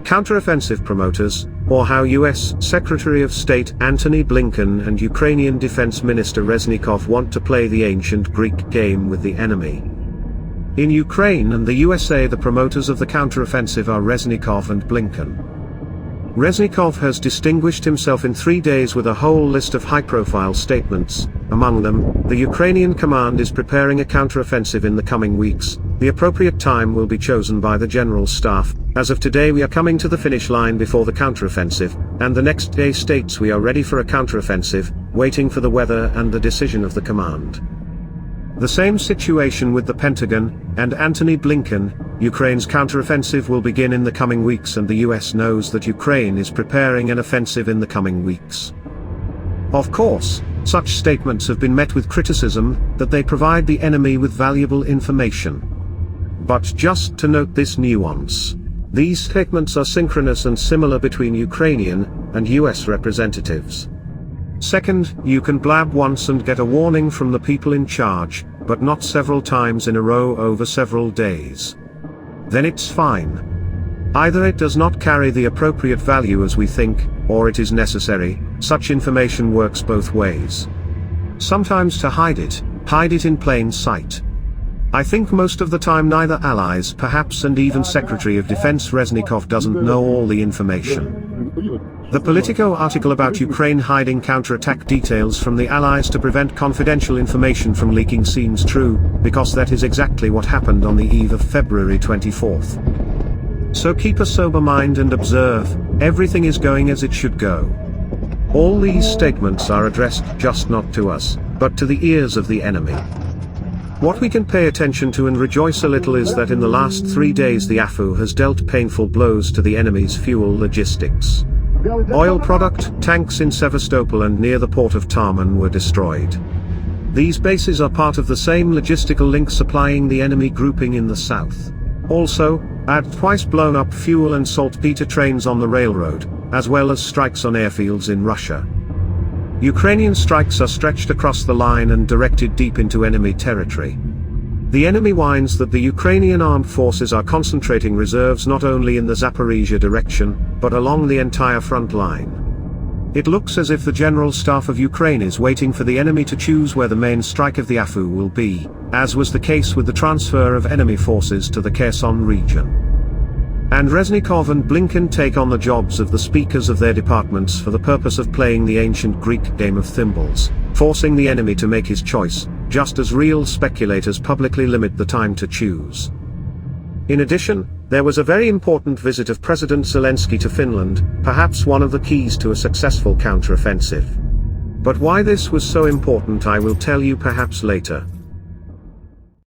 Counteroffensive promoters, or how US Secretary of State Antony Blinken and Ukrainian Defense Minister Reznikov want to play the ancient Greek game with the enemy. In Ukraine and the USA, the promoters of the counteroffensive are Reznikov and Blinken. Reznikov has distinguished himself in 3 days with a whole list of high-profile statements. Among them, the Ukrainian command is preparing a counteroffensive in the coming weeks. The appropriate time will be chosen by the General Staff. As of today, we are coming to the finish line before the counteroffensive, and the next day states we are ready for a counteroffensive, waiting for the weather and the decision of the command. The same situation with the Pentagon and Antony Blinken. Ukraine's counteroffensive will begin in the coming weeks, and the US knows that Ukraine is preparing an offensive in the coming weeks. Of course, such statements have been met with criticism that they provide the enemy with valuable information. But just to note this nuance, these statements are synchronous and similar between Ukrainian and US representatives. Second, you can blab once and get a warning from the people in charge, but not several times in a row over several days. Then it's fine. Either it does not carry the appropriate value as we think, or it is necessary. Such information works both ways. Sometimes to hide it in plain sight. I think most of the time neither allies, perhaps, and even Secretary of Defense Reznikov doesn't know all the information. The Politico article about Ukraine hiding counterattack details from the allies to prevent confidential information from leaking seems true, because that is exactly what happened on the eve of February 24th. So keep a sober mind and observe, everything is going as it should go. All these statements are addressed just not to us, but to the ears of the enemy. What we can pay attention to and rejoice a little is that in the last 3 days the AFU has dealt painful blows to the enemy's fuel logistics. Oil product tanks in Sevastopol and near the port of Tarman were destroyed. These bases are part of the same logistical link supplying the enemy grouping in the south. Also, had twice blown up fuel and saltpeter trains on the railroad, as well as strikes on airfields in Russia. Ukrainian strikes are stretched across the line and directed deep into enemy territory. The enemy whines that the Ukrainian armed forces are concentrating reserves not only in the Zaporizhia direction, but along the entire front line. It looks as if the General Staff of Ukraine is waiting for the enemy to choose where the main strike of the AFU will be, as was the case with the transfer of enemy forces to the Kherson region. And Reznikov and Blinken take on the jobs of the speakers of their departments for the purpose of playing the ancient Greek game of thimbles, forcing the enemy to make his choice, just as real speculators publicly limit the time to choose. In addition, there was a very important visit of President Zelensky to Finland, perhaps one of the keys to a successful counteroffensive. But why this was so important I will tell you perhaps later.